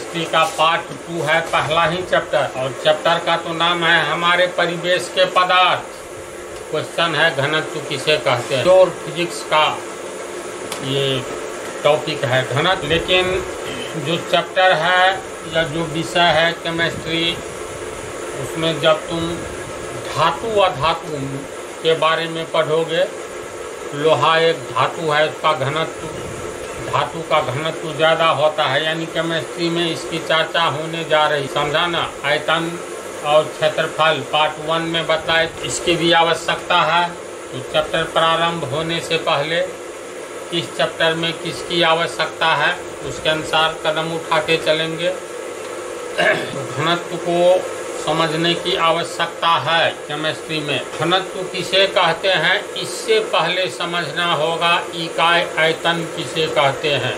Chemistry का part 2 है, पहला ही चैप्टर। और चैप्टर का तो नाम है हमारे परिवेश के पदार्थ। क्वेश्चन है घनत्व किसे कहते हैं। प्योर फिजिक्स का ये टॉपिक है घनत्व। लेकिन जो चैप्टर है या जो विषय है केमिस्ट्री, उसमें जब तुम धातु अधातु के बारे में पढ़ोगे, लोहा एक धातु है, उसका घनत्व, धातु का घनत्व ज़्यादा होता है, यानी केमिस्ट्री में इसकी चर्चा होने जा रही। समझा ना। आयतन और क्षेत्रफल पार्ट 1 में बताए, इसकी भी आवश्यकता है। तो चैप्टर प्रारंभ होने से पहले किस चैप्टर में किसकी आवश्यकता है, उसके अनुसार कदम उठाते चलेंगे। तो घनत्व को समझने की आवश्यकता है केमिस्ट्री में। घनत्व किसे कहते हैं, इससे पहले समझना होगा इकाई आयतन किसे कहते हैं।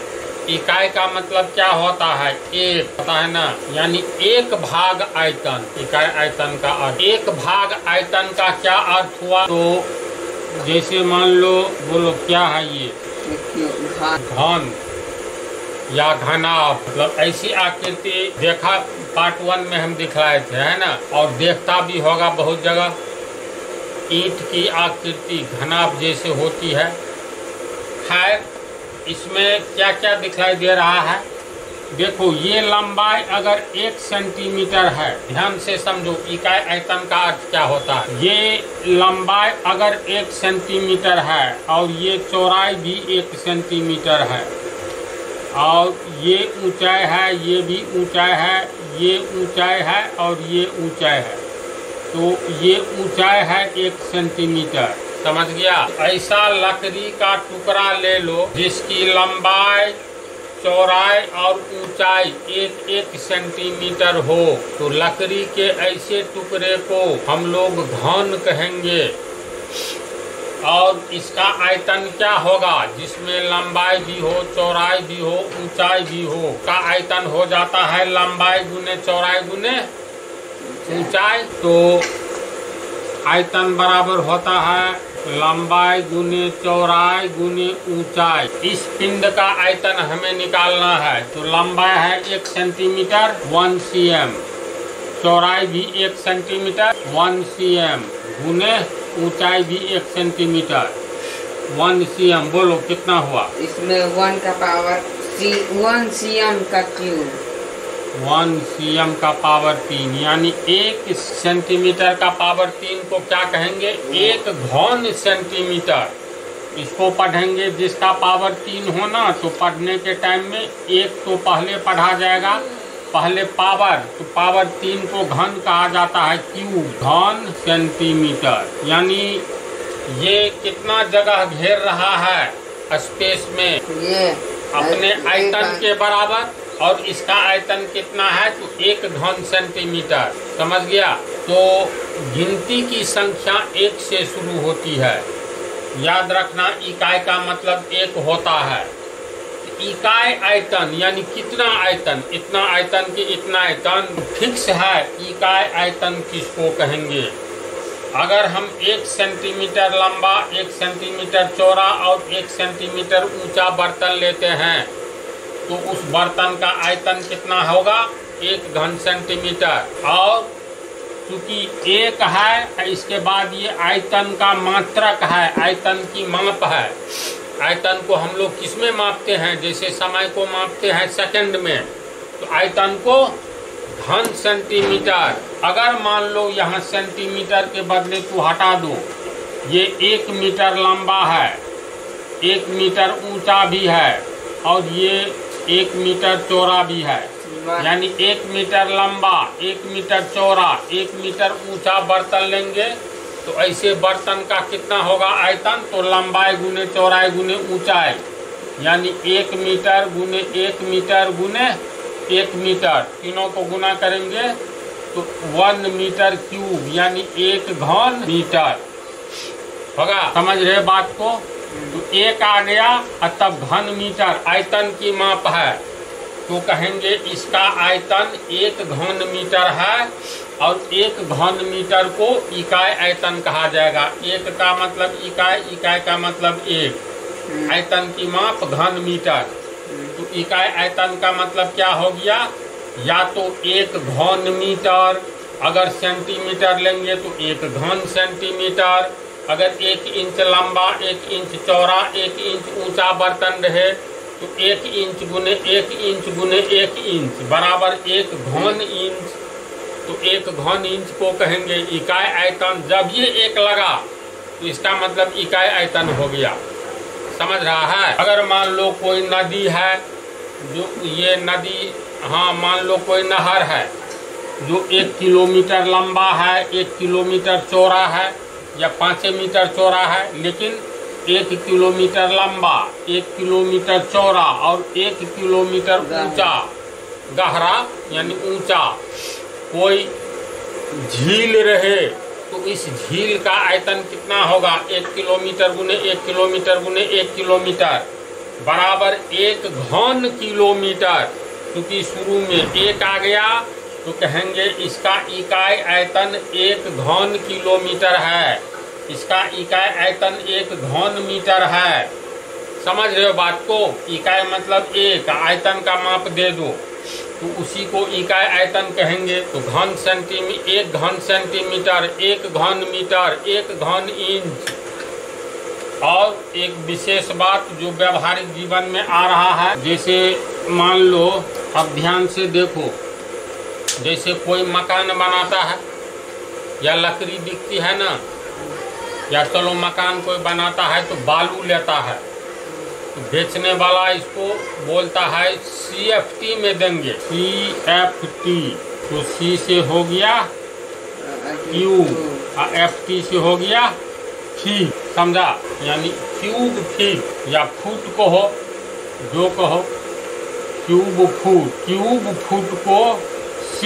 इकाई का मतलब क्या होता है, एक, पता है ना, यानी एक भाग आयतन। इकाई आयतन का अर्थ, एक भाग आयतन का क्या अर्थ हुआ। तो जैसे मान लो, बोलो क्या है ये, घन या घना, मतलब ऐसी आकृति देखा पार्ट 1 में हम दिखलाए थे, है ना। और देखता भी होगा बहुत जगह, ईंट की आकृति घनाभ जैसे होती है। खैर, इसमें क्या क्या दिखाई दे रहा है, देखो ये लंबाई अगर 1 सेंटीमीटर है, ध्यान से समझो इकाई आयतन का अर्थ क्या होता है। ये लंबाई अगर 1 सेंटीमीटर है और ये चौड़ाई भी 1 सेंटीमीटर है, और ये ऊंचाई है, ये भी ऊंचाई है, ये ऊंचाई है और ये ऊंचाई है, तो ये ऊंचाई है 1 सेंटीमीटर। समझ गया। ऐसा लकड़ी का टुकड़ा ले लो जिसकी लंबाई, चौड़ाई और ऊंचाई 1-1 सेंटीमीटर हो, तो लकड़ी के ऐसे टुकड़े को हम लोग घन कहेंगे। और इसका आयतन क्या होगा, जिसमें लंबाई भी हो, चौड़ाई भी हो, ऊंचाई भी हो, का आयतन हो जाता है लंबाई गुने चौड़ाई गुने ऊंचाई। तो आयतन बराबर होता है लंबाई गुने चौड़ाई गुने ऊंचाई। इस पिंड का आयतन हमें निकालना है। तो लंबाई है 1 सेंटीमीटर 1 cm, चौड़ाई भी 1 सेंटीमीटर 1 cm, गुने ऊंचाई भी 1 सेंटीमीटर 1 cm। बोलो कितना हुआ। इसमें 1 का पावर 1 cm का क्यूब, 1 cm का पावर 3, यानी 1 सेंटीमीटर का पावर 3 को क्या कहेंगे, 1 घन सेंटीमीटर। इसको पढ़ेंगे जिसका पावर 3 हो ना, तो पढ़ने के टाइम में 1 तो पहले पढ़ा जाएगा, पहले पावर, तो पावर 3 को घन कहा जाता है, क्यूब, घन सेंटीमीटर। यानी ये कितना जगह घेर रहा है स्पेस में, ये अपने आयतन के बराबर। और इसका आयतन कितना है, तो 1 घन सेंटीमीटर। समझ गया। तो गिनती की संख्या 1 से शुरू होती है। याद रखना, इकाई का मतलब 1 होता है। इकाई आयतन यानी कितना आयतन, इतना आयतन की इतना आयतन फिक्स है। इकाई आयतन किसको कहेंगे। अगर हम 1 सेंटीमीटर लंबा, 1 सेंटीमीटर चौड़ा और 1 सेंटीमीटर ऊंचा बर्तन लेते हैं, तो उस बर्तन का आयतन कितना होगा, 1 घन सेंटीमीटर। और चूंकि 1 है, इसके बाद ये आयतन का मात्रक है, आयतन की माप है। आयतन को हम लोग किस में मापते हैं, जैसे समय को मापते हैं सेकंड में, तो आयतन को घन सेंटीमीटर। अगर मान लो यहाँ सेंटीमीटर के बदले तू हटा दो, ये 1 मीटर लंबा है, 1 मीटर ऊंचा भी है, और ये 1 मीटर चौड़ा भी है। यानी 1 मीटर लंबा, 1 मीटर चौड़ा, 1 मीटर ऊंचा बर्तन लेंगे, तो ऐसे बर्तन का कितना होगा आयतन, तो लंबाई गुने चौड़ाई गुने ऊंचाई, यानी 1 मीटर गुने 1 मीटर गुने 1 मीटर, तीनों को गुना करेंगे तो 1 मीटर क्यूब, यानी 1 घन मीटर होगा। समझ रहे बात को। तो 1 आ गया, और तब घन मीटर आयतन की माप है, तो कहेंगे इसका आयतन 1 घन मीटर है, और 1 घन मीटर को इकाई आयतन कहा जाएगा। 1 का मतलब इकाई, इकाई का मतलब 1, आयतन की माप घन मीटर। तो इकाई आयतन का मतलब क्या हो गया, या तो 1 घन मीटर, अगर सेंटीमीटर लेंगे तो 1 घन सेंटीमीटर, अगर 1 इंच लंबा, 1 इंच चौड़ा, 1 इंच ऊंचा बर्तन रहे तो 1 इंच गुने 1 इंच गुने 1 इंच बराबर 1 घन इंच। तो 1 घन इंच को कहेंगे इकाई आयतन। जब ये 1 लगा तो इसका मतलब इकाई आयतन हो गया। समझ रहा है? अगर मान लो कोई नदी है, जो ये नदी, हाँ मान लो कोई नहर है जो 1 किलोमीटर लंबा है, 1 किलोमीटर चौड़ा है या 5 मीटर चौड़ा है, लेकिन 1 किलोमीटर लंबा, 1 किलोमीटर चौड़ा और 1 किलोमीटर ऊंचा, गहरा यानी ऊंचा कोई झील रहे तो इस झील का आयतन कितना होगा? 1 किलोमीटर गुने 1 किलोमीटर गुने 1 किलोमीटर बराबर 1 घन किलोमीटर। क्योंकि शुरू में 1 आ गया तो कहेंगे इसका इकाई आयतन 1 घन किलोमीटर है, इसका इकाई आयतन 1 घन मीटर है। समझ रहे हो बात को? इकाई मतलब 1, आयतन का माप दे दो तो उसी को इकाई आयतन कहेंगे। तो 1 घन सेंटीमीटर, 1 घन मीटर, 1 घन इंच। और एक विशेष बात जो व्यावहारिक जीवन में आ रहा है, जैसे मान लो, अब ध्यान से देखो, जैसे कोई मकान बनाता है या लकड़ी बिकती है ना, या चलो मकान कोई बनाता है तो बालू लेता है, तो बेचने वाला इसको बोलता है CFT में देंगे, CFT। तो C से हो गया Q और FT से हो गया फीट। समझा? यानी क्यूब फीट या फुट को हो, जो कहो क्यूब फुट को C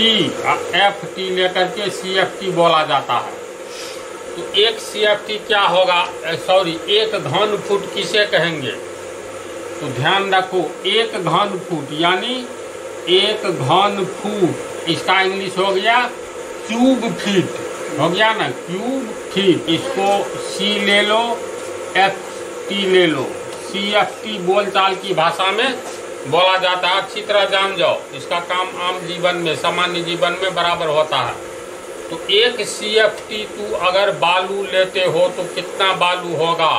और FT लेकर के CFT बोला जाता है। तो 1 CFT क्या होगा? सॉरी, 1 घन फुट किसे कहेंगे? तो ध्यान रखो, 1 घन फुट यानी 1 घन फुट, इसका इंग्लिश हो गया क्यूब फीट, हो गया ना, क्यूब फीट। इसको C ले लो, FT ले लो। CFT बोलचाल की भाषा में बोला जाता है, अच्छी तरह जान जाओ, इसका काम आम जीवन में, सामान्य जीवन में बराबर होता है। तो 1 CFT तू अगर बालू लेते हो तो कितना बालू होगा?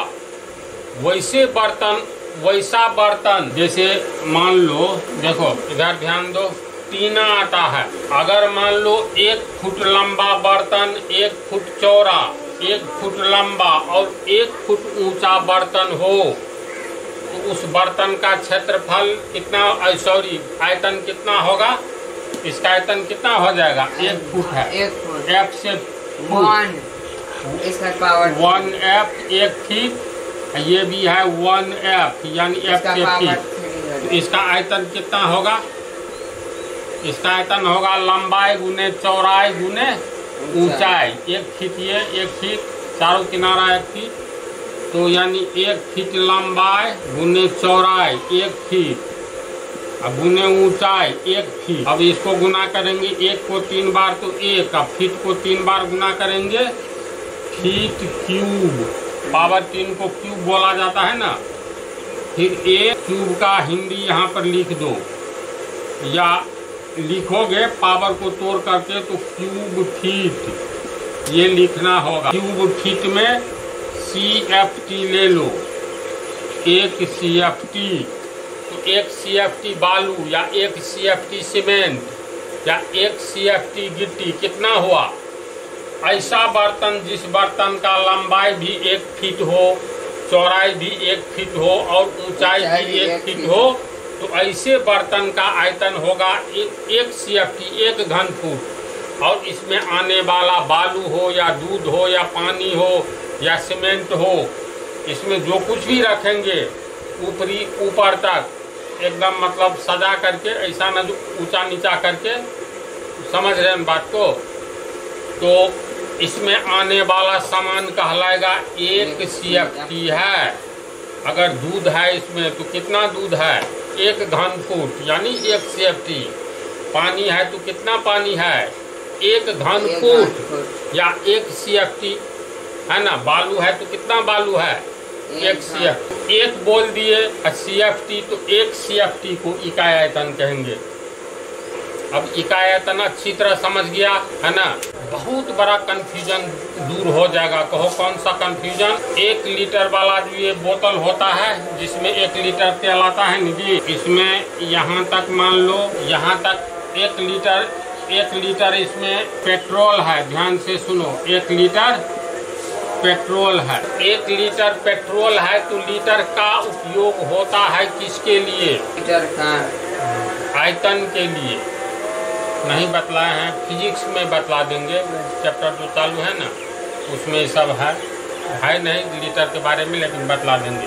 वैसा बर्तन जैसे मान लो, देखो इधर ध्यान दो, टीना आता है। अगर मान लो 1 फुट लंबा बर्तन, 1 फुट चौड़ा, 1 फुट लंबा और 1 फुट ऊंचा बर्तन हो तो उस बर्तन का क्षेत्रफल कितना, सॉरी आयतन कितना होगा? इसका आयतन कितना हो जाएगा? 1 फुट है, 1 फुट, F से 1, इसका पावर 1F 1 फीट, ये भी है 1F यानी F से फीट। तो इसका आयतन कितना होगा? इसका आयतन होगा लंबाई गुने चौड़ाई गुने ऊंचाई। 1 फीट ये, 1 फीट, चारों किनारा 1 फीट, तो यानी 1 फीट लंबाई गुने चौड़ाई 1 फीट अब गुने ऊंचाई 1 फीट। अब इसको गुना करेंगे, 1 को 3 बार तो 1, अब फीट को 3 बार गुना करेंगे, फीट क्यूब, पावर 3 को क्यूब बोला जाता है ना। फिर 1 क्यूब का हिंदी यहाँ पर लिख दो, या लिखोगे पावर को तोड़ करके तो क्यूब फीट ये लिखना होगा। क्यूब फीट में CFT ले लो, 1 CFT, तो 1 CFT बालू या 1 CFT सीमेंट या 1 CFT गिट्टी कितना हुआ? ऐसा बर्तन जिस बर्तन का लंबाई भी 1 फीट हो, चौड़ाई भी 1 फीट हो और ऊंचाई भी 1 फीट हो, तो ऐसे बर्तन का आयतन होगा 1 CFT, 1 घन फुट। और इसमें आने वाला बालू हो या दूध हो या पानी हो या सीमेंट हो, इसमें जो कुछ भी रखेंगे ऊपर तक एकदम मतलब सजा करके, ऐसा न जो ऊंचा नीचा करके, समझ रहे हैं बात को? तो इसमें आने वाला सामान कहलाएगा 1 CFT है। अगर दूध है इसमें तो कितना दूध है? 1 घन फुट यानी 1 CFT। पानी है तो कितना पानी है? 1 घन फुट या 1 CFT है ना। बालू है तो कितना बालू है? 1 CFT। 1 बोल दिए CFT, तो 1 CFT को इकाई आयतन कहेंगे। अब इकायतन अच्छी तरह समझ गया है ना। बहुत बड़ा कंफ्यूजन दूर हो जाएगा। कहो कौन सा कंफ्यूजन? 1 लीटर वाला जो ये बोतल होता है जिसमें 1 लीटर तेल आता है ना जी, इसमें यहाँ तक मान लो, यहाँ तक 1 लीटर इसमें पेट्रोल है। ध्यान से सुनो, 1 लीटर पेट्रोल है। 1 लीटर पेट्रोल है तो लीटर का उपयोग होता है किसके लिए? लीटर का आयतन के लिए। नहीं बतलाए हैं, फिजिक्स में बतला देंगे। चैप्टर जो चालू है ना उसमें सब है नहीं लीटर के बारे में, लेकिन बतला देंगे।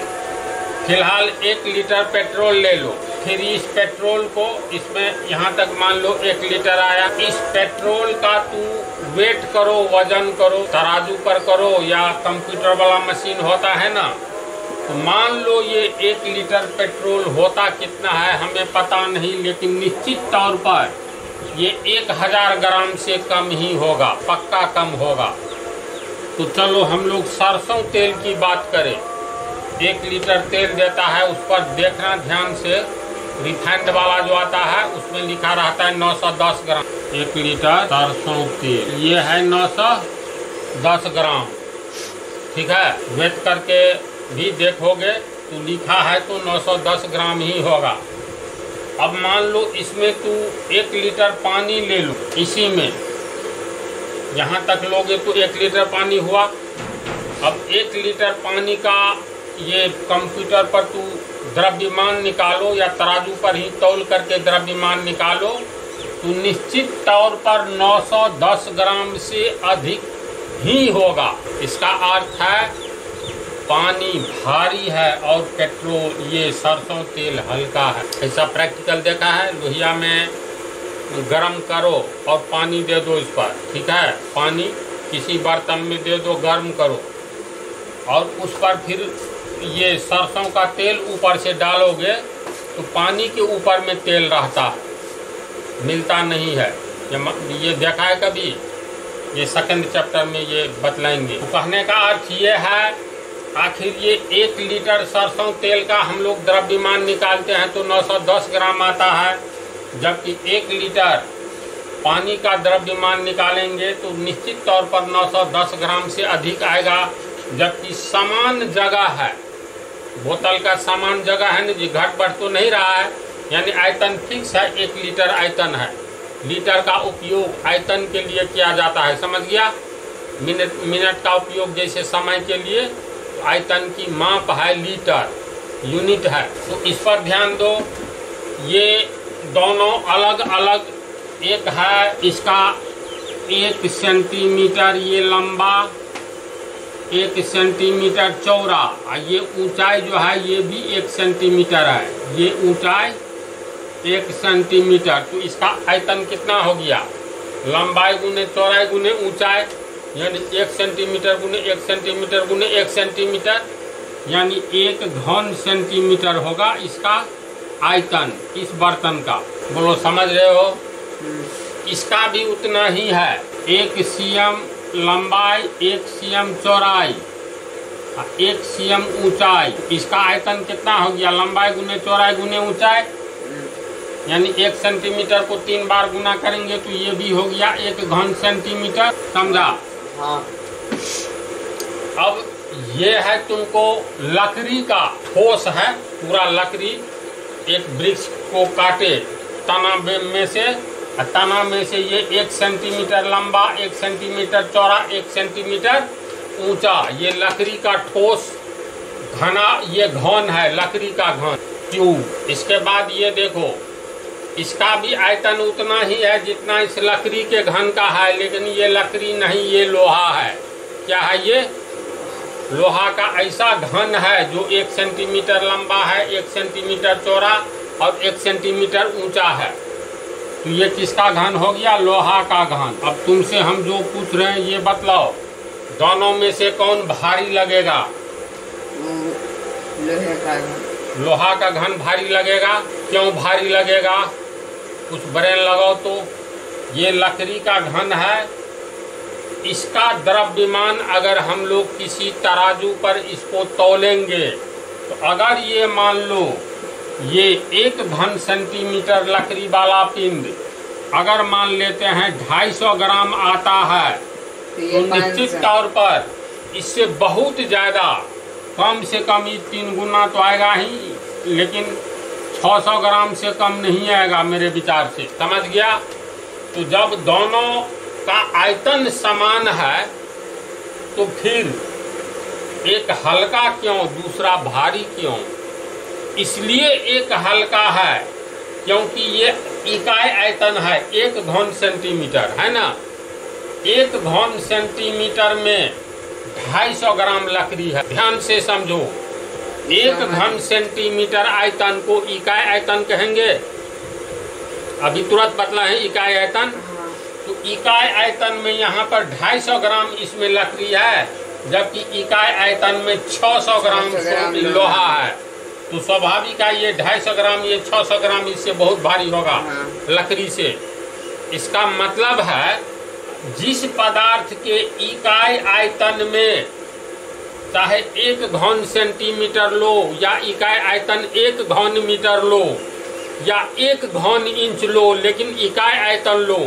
फिलहाल 1 लीटर पेट्रोल ले लो, फिर इस पेट्रोल को इसमें यहाँ तक मान लो 1 लीटर आया। इस पेट्रोल का तू वेट करो, वजन करो, तराजू पर करो या कंप्यूटर वाला मशीन होता है ना, तो मान लो ये 1 लीटर पेट्रोल होता कितना है हमें पता नहीं, लेकिन निश्चित तौर पर ये 1000 ग्राम से कम ही होगा, पक्का कम होगा। तो चलो हम लोग सरसों तेल की बात करें। 1 लीटर तेल देता है, उस पर देखना ध्यान से, रिफाइंड वाला जो आता है उसमें लिखा रहता है 910 ग्राम। 1 लीटर सरसों तेल ये है 910 ग्राम, ठीक है। वेट करके भी देखोगे तो लिखा है तो 910 ग्राम ही होगा। अब मान लो इसमें तू 1 लीटर पानी ले लो, इसी में यहाँ तक लोगे तो 1 लीटर पानी हुआ। अब 1 लीटर पानी का ये कंप्यूटर पर तू द्रव्यमान निकालो या तराजू पर ही तौल करके द्रव्यमान निकालो, तो निश्चित तौर पर 910 ग्राम से अधिक ही होगा। इसका अर्थ है पानी भारी है और पेट्रोल ये सरसों तेल हल्का है। ऐसा प्रैक्टिकल देखा है। लोहिया में गरम करो और पानी दे दो इस पर, ठीक है। पानी किसी बर्तन में दे दो, गर्म करो और उस पर फिर ये सरसों का तेल ऊपर से डालोगे तो पानी के ऊपर में तेल रहता है, मिलता नहीं है। ये देखा है कभी? ये सेकंड चैप्टर में ये बतलाएंगे। तो कहने का अर्थ ये है, आखिर ये 1 लीटर सरसों तेल का हम लोग द्रव्यमान निकालते हैं तो 910 ग्राम आता है, जबकि 1 लीटर पानी का द्रव्यमान निकालेंगे तो निश्चित तौर पर 910 ग्राम से अधिक आएगा। जबकि समान जगह है, बोतल का समान जगह है ना जी, घट बढ़ तो नहीं रहा है, यानी आयतन फिक्स है। 1 लीटर आयतन है। लीटर का उपयोग आयतन के लिए किया जाता है, समझ गया। मिनट का उपयोग जैसे समय के लिए, आयतन की माप है लीटर, यूनिट है। तो इस पर ध्यान दो। ये दोनों अलग अलग, एक है इसका 1 सेंटीमीटर ये लंबा, 1 सेंटीमीटर चौड़ा, ये ऊंचाई जो है ये भी 1 sencentimeter है। ये ऊंचाई 1 सेंटीमीटर, तो इसका आयतन कितना हो गया? लंबाई गुने चौड़ाई गुने ऊंचाई, यानी 1 सेंटीमीटर गुने 1 सेंटीमीटर गुने 1 सेंटीमीटर, यानी 1 घन सेंटीमीटर होगा इसका आयतन इस बर्तन का। बोलो समझ रहे हो? इसका भी उतना ही है। 1 cm लंबाई, 1 cm चौड़ाई, 1 cm ऊंचाई। इसका आयतन कितना हो गया? लंबाई गुने चौड़ाई गुने ऊंचाई, यानी 1 सेंटीमीटर को 3 बार गुना करेंगे तो ये भी हो गया 1 घन सेंटीमीटर। समझा? हाँ। अब ये है तुमको लकड़ी का ठोस है, पूरा लकड़ी एक वृक्ष को काटे तना में से, तना में से ये 1 सेंटीमीटर लंबा, 1 सेंटीमीटर चौड़ा, 1 सेंटीमीटर ऊंचा, ये लकड़ी का ठोस घना, ये घन है लकड़ी का घन ट्यूब। इसके बाद ये देखो, इसका भी आयतन उतना ही है जितना इस लकड़ी के घन का है, लेकिन ये लकड़ी नहीं, ये लोहा है। क्या है ये? लोहा का ऐसा घन है जो 1 सेंटीमीटर लंबा है, 1 सेंटीमीटर चौड़ा और 1 सेंटीमीटर ऊंचा है। तो ये किसका घन हो गया? लोहा का घन। अब तुमसे हम जो पूछ रहे हैं ये बतलाओ, दोनों में से कौन भारी लगेगा? लोहे का घन। लोहा का घन भारी लगेगा। क्यों भारी लगेगा? कुछ ब्रेन लगाओ तो। ये लकड़ी का घन है, इसका द्रव्यमान अगर हम लोग किसी तराजू पर इसको तौलेंगे तो अगर ये मान लो ये 1 घन सेंटीमीटर लकड़ी वाला पिंड अगर मान लेते हैं 250 ग्राम आता है तो निश्चित तौर पर इससे बहुत ज़्यादा, कम से कम ये 3 गुना तो आएगा ही, लेकिन 600 ग्राम से कम नहीं आएगा मेरे विचार से। समझ गया? तो जब दोनों का आयतन समान है तो फिर एक हल्का क्यों दूसरा भारी क्यों? इसलिए एक हल्का है क्योंकि ये इकाई आयतन है 1 घन सेंटीमीटर, है ना। 1 घन सेंटीमीटर में 250 ग्राम लकड़ी है। ध्यान से समझो, 1 घन सेंटीमीटर आयतन को इकाई आयतन कहेंगे। अभी तुरंत बतला है इकाई आयतन। तो इकाई आयतन में यहाँ पर 250 ग्राम इसमें लकड़ी है, जबकि इकाई आयतन में 600 ग्राम लोहा है। तो स्वाभाविक है ये 250 ग्राम, ये 600 ग्राम इससे बहुत भारी होगा लकड़ी से। इसका मतलब है जिस पदार्थ के इकाई आयतन में चाहे 1 घन सेंटीमीटर लो या इकाई आयतन 1 घन मीटर लो या 1 घन इंच लो, लेकिन इकाई आयतन लो,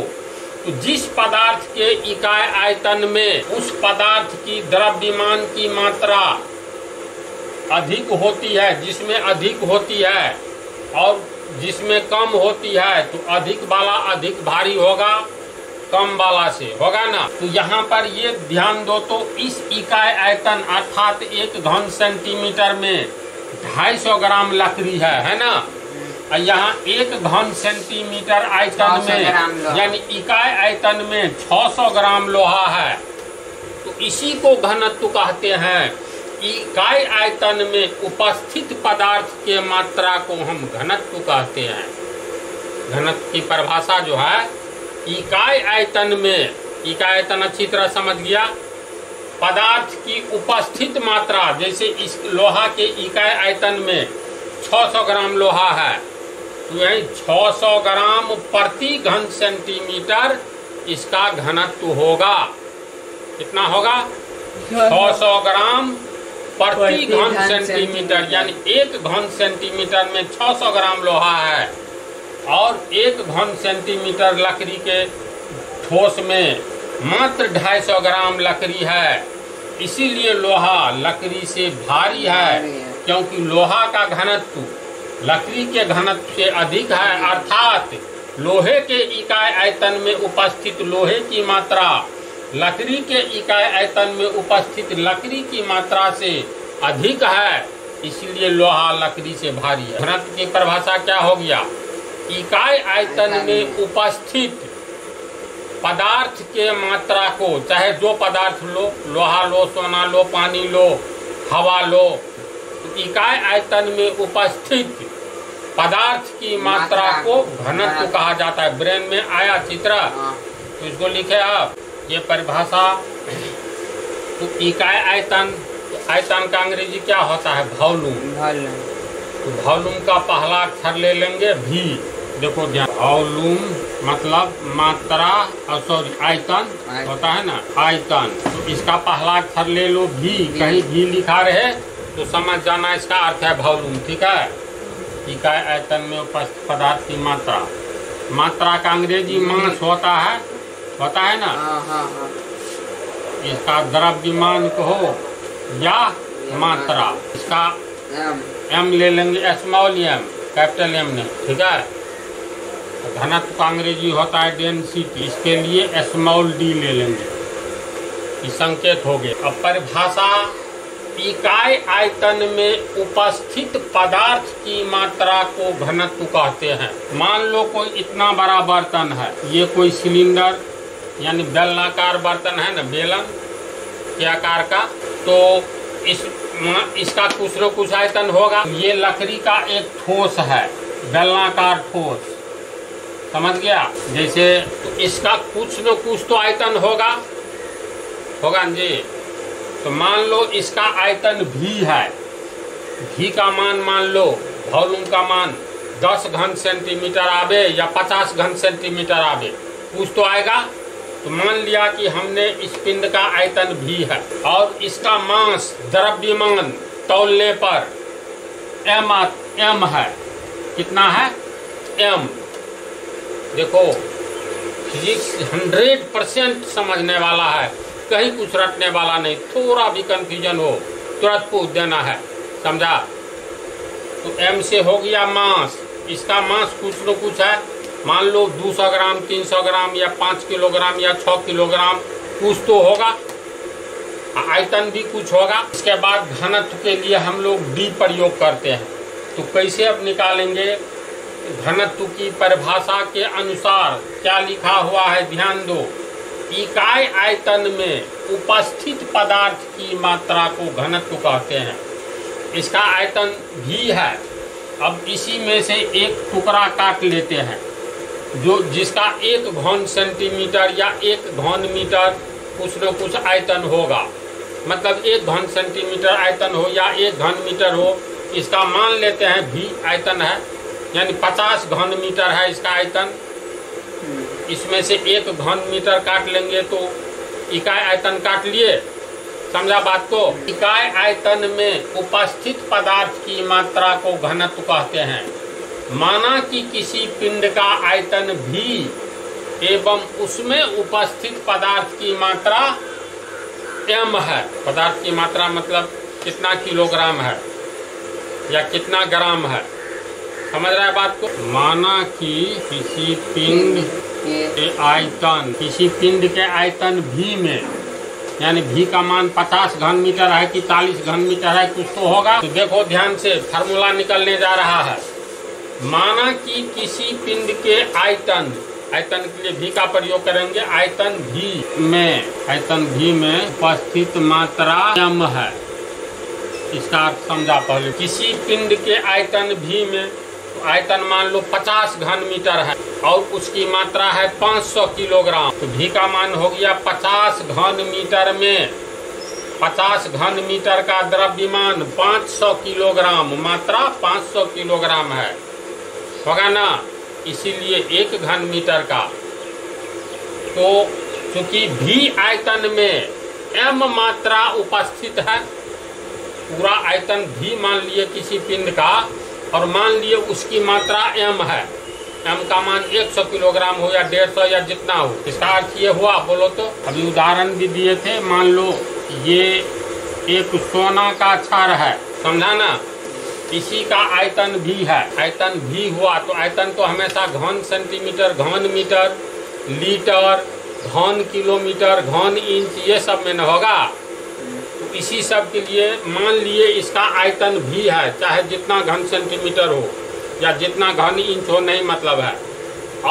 तो जिस पदार्थ के इकाई आयतन में उस पदार्थ की द्रव्यमान की मात्रा अधिक होती है, जिसमें अधिक होती है और जिसमें कम होती है, तो अधिक वाला अधिक भारी होगा, कम वाला से होगा ना। तो यहाँ पर ये ध्यान दो, तो इस इकाई आयतन अर्थात 1 घन सेंटीमीटर में 250 ग्राम लकड़ी है ना। और यहाँ 1 घन सेंटीमीटर आयतन में यानी इकाई आयतन में 600 ग्राम लोहा है। तो इसी को घनत्व कहते हैं। इकाई आयतन में उपस्थित पदार्थ के मात्रा को हम घनत्व कहते हैं। घनत्व की परिभाषा जो है इकाई आयतन में, इकाई आयतन अच्छी तरह समझ गया, पदार्थ की उपस्थित मात्रा। जैसे इस लोहा के इकाई आयतन में 600 ग्राम लोहा है, तो यही 600 ग्राम प्रति घन सेंटीमीटर इसका घनत्व होगा। कितना होगा? 600 ग्राम प्रति घन सेंटीमीटर, यानी 1 घन सेंटीमीटर में 600 ग्राम लोहा है और 1 घन सेंटीमीटर लकड़ी के ठोस में मात्र 250 ग्राम लकड़ी है। इसीलिए लोहा लकड़ी से भारी है, क्योंकि लोहा का घनत्व लकड़ी के घनत्व से अधिक है। अर्थात लोहे के इकाई आयतन में उपस्थित लोहे की मात्रा लकड़ी के इकाई आयतन में उपस्थित लकड़ी की मात्रा से अधिक है, इसलिए लोहा लकड़ी से भारी है। घनत्व की परिभाषा क्या हो गया? इकाई आयतन में उपस्थित पदार्थ के मात्रा को, चाहे जो पदार्थ लो, लोहा लो, सोना लो, पानी लो, हवा लो, इकाई आयतन में उपस्थित पदार्थ की मात्रा को घनत्व कहा जाता है। ब्रेन में आया चित्र, तो इसको लिखे आप ये परिभाषा। तो इकाई आयतन, तो आयतन का अंग्रेजी क्या होता है? वॉल्यूम। तो वॉल्यूम का पहला अक्षर ले लेंगे भी। देखो ध्यान, वॉल्यूम मतलब मात्रा, सॉरी आयतन होता है ना, आयतन। तो इसका पहला अक्षर ले लो भी। कहीं भी लिखा रहे तो समझ जाना इसका अर्थ है वॉल्यूम। ठीक है? इकाई आयतन में उपस्थित पदार्थ की मात्रा। मात्रा का अंग्रेजी मास होता है ना। इसका द्रव्यमान कहो या मात्रा। इसका एम ले लेंगे, स्मॉल एम, कैपिटल एम नहीं। ठीक है? घनत्व का अंग्रेजी होता है डेंसिटी, इसके लिए स्मॉल डी ले लेंगे। ये संकेत हो गए। अब परिभाषा, इकाई आयतन में उपस्थित पदार्थ की मात्रा को घनत्व कहते हैं। मान लो कोई इतना बड़ा बर्तन है, ये कोई सिलेंडर यानी बेलनाकार बर्तन है ना, बेलन के आकार का, तो इसका कुछ न कुछ आयतन होगा। ये लकड़ी का एक ठोस है, बेलनाकार ठोस, समझ गया? जैसे तो इसका कुछ न कुछ तो आयतन होगा जी। तो मान लो इसका आयतन भी है, भी का मान लो, वॉल्यूम का मान 10 घन सेंटीमीटर आवे या 50 घन सेंटीमीटर आवे, कुछ तो आएगा। तो मान लिया कि हमने इस पिंड का आयतन भी है और इसका मास, द्रव्यमान तौलने पर एम है। कितना है? एम। देखो फिजिक्स 100% समझने वाला है, कहीं कुछ रटने वाला नहीं। थोड़ा भी कंफ्यूजन हो तुरंत पूछ देना है, समझा। तो m से हो गया मास, इसका मास कुछ न कुछ है, मान लो 200 ग्राम, 300 ग्राम या 5 किलोग्राम या 6 किलोग्राम, कुछ तो होगा। आयतन भी कुछ होगा। इसके बाद घनत्व के लिए हम लोग D प्रयोग करते हैं। तो कैसे अब निकालेंगे? घनत्व की परिभाषा के अनुसार क्या लिखा हुआ है, ध्यान दो। इकाई आयतन में उपस्थित पदार्थ की मात्रा को घनत्व कहते हैं। इसका आयतन V है। अब इसी में से एक टुकड़ा काट लेते हैं, जो जिसका 1 घन सेंटीमीटर या 1 घन मीटर कुछ न कुछ आयतन होगा। मतलब 1 घन सेंटीमीटर आयतन हो या 1 घन मीटर हो, इसका मान लेते हैं V आयतन है, यानी 50 घन मीटर है इसका आयतन। इसमें से 1 घन मीटर काट लेंगे तो इकाई आयतन काट लिए, समझा बात को। इकाई आयतन में उपस्थित पदार्थ की मात्रा को घनत्व कहते हैं। माना कि किसी पिंड का आयतन V एवं उसमें उपस्थित पदार्थ की मात्रा m है। पदार्थ की मात्रा मतलब कितना किलोग्राम है या कितना ग्राम है, समझ रहा है बात को। माना कि किसी पिंड के आयतन, किसी पिंड के आयतन V में, यानी V का मान 50 घन मीटर है कि 40 घन मीटर है, कुछ तो होगा। तो देखो ध्यान से, फार्मूला निकलने जा रहा है। माना कि किसी पिंड के आयतन, आयतन के लिए V का प्रयोग करेंगे, आयतन V में उपस्थित मात्रा m है। इसका अर्थ समझा पहले। किसी पिंड के आयतन V में, तो आयतन मान लो 50 घन मीटर है और उसकी मात्रा है 500 किलोग्राम। तो V का मान हो गया 50 घन मीटर में, 50 घन मीटर का द्रव्यमान 500 किलोग्राम, मात्रा 500 किलोग्राम है, होगा ना। इसीलिए 1 घन मीटर का। तो चूंकि V आयतन में m मात्रा उपस्थित है, पूरा आयतन V मान लिए किसी पिंड का, और मान लिए उसकी मात्रा m है। m का मान 100 किलोग्राम हो या 150 या जितना हो। इसका अर्थ ये हुआ, बोलो तो। अभी उदाहरण भी दिए थे, मान लो ये एक सोना का छड़ है, समझा ना। इसी का आयतन V है, आयतन V हुआ तो आयतन तो हमेशा घन सेंटीमीटर, घन मीटर, लीटर, घन किलोमीटर, घन इंच, ये सब में न होगा। तो इसी सब के लिए मान लिए इसका आयतन V है, चाहे जितना घन सेंटीमीटर हो या जितना घन इंच हो, नहीं मतलब है।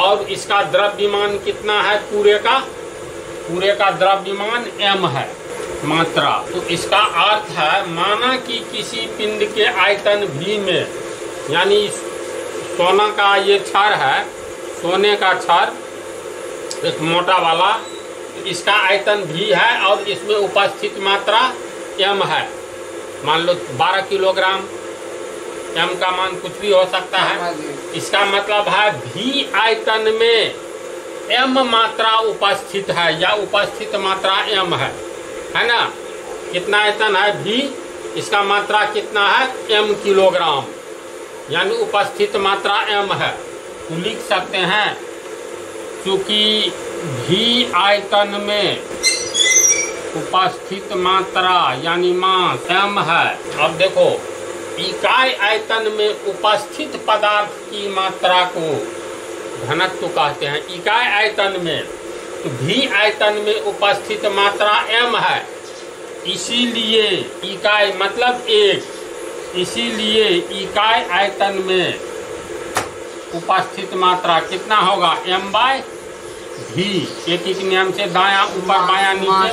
और इसका द्रव्यमान कितना है, पूरे का द्रव्यमान m है, मात्रा। तो इसका अर्थ है, माना कि किसी पिंड के आयतन V में, यानी सोना का ये छड़ है, सोने का छड़ एक मोटा वाला, इसका आयतन V है और इसमें उपस्थित मात्रा m है। मान लो 12 किलोग्राम, m का मान कुछ भी हो सकता है। इसका मतलब है V आयतन में m मात्रा उपस्थित है या उपस्थित मात्रा m है ना। कितना आयतन है V, इसका मात्रा कितना है m किलोग्राम, यानी उपस्थित मात्रा m है। तो लिख सकते हैं, चूंकि V आयतन में उपस्थित मात्रा यानी मास m है। अब देखो, इकाई आयतन में उपस्थित पदार्थ की मात्रा को घनत्व कहते हैं। इकाई आयतन में, तो V आयतन में उपस्थित मात्रा m है, इसीलिए इकाई मतलब 1, इसीलिए इकाई आयतन में उपस्थित मात्रा कितना होगा, m/v। एक नियम से दायां ऊपर बायां नीचे।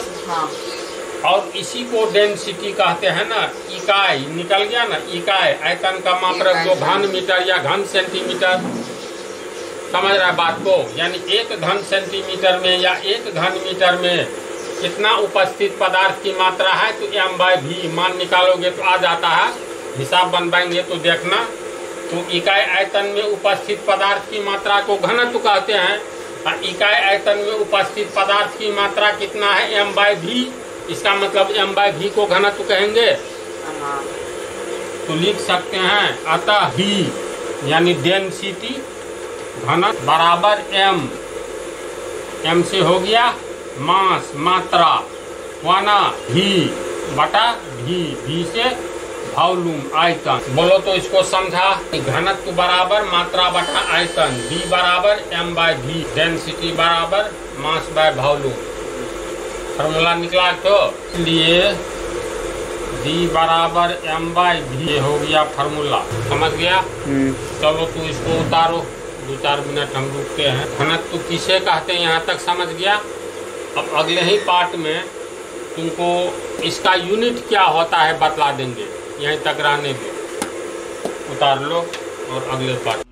और इसी को डेंसिटी कहते हैं ना। इकाई निकल गया ना, इकाई आयतन का मात्रक जो घन मीटर या घन सेंटीमीटर, समझ रहा है बात को। यानी 1 घन सेंटीमीटर में या 1 घन मीटर में कितना उपस्थित पदार्थ की मात्रा है, तो m/v मान निकालोगे तो आ जाता है। हिसाब बनवाएंगे तो देखना। तो इकाई आयतन में उपस्थित पदार्थ की मात्रा को घनत्व कहते हैं। और इकाई आयतन में उपस्थित पदार्थ की मात्रा कितना है, m/v। इसका मतलब m/v को घनत्व कहेंगे। तो लिख सकते हैं, अतः v यानी डेंसिटी, घनत्व बराबर m एम से हो गया मास मात्रा, वाना भी बटा भी, भी से वॉल्यूम आयतन। बोलो तो इसको समझा। घनत्व बराबर मात्रा बटा आयतन, V बराबर m बाय v, डेंसिटी बराबर मास बाय वॉल्यूम। फार्मूला निकला तो इसलिए V बराबर m बाय v, ये हो गया फार्मूला। समझ गया? चलो तू इसको उतारो, 2-4 मिनट हम रुकते हैं। घनत्व किसे कहते हैं यहाँ तक समझ गया। अब अगले ही पार्ट में तुमको इसका यूनिट क्या होता है बतला देंगे। यहीं तक रहने दो, उतार लो और अगले पार्ट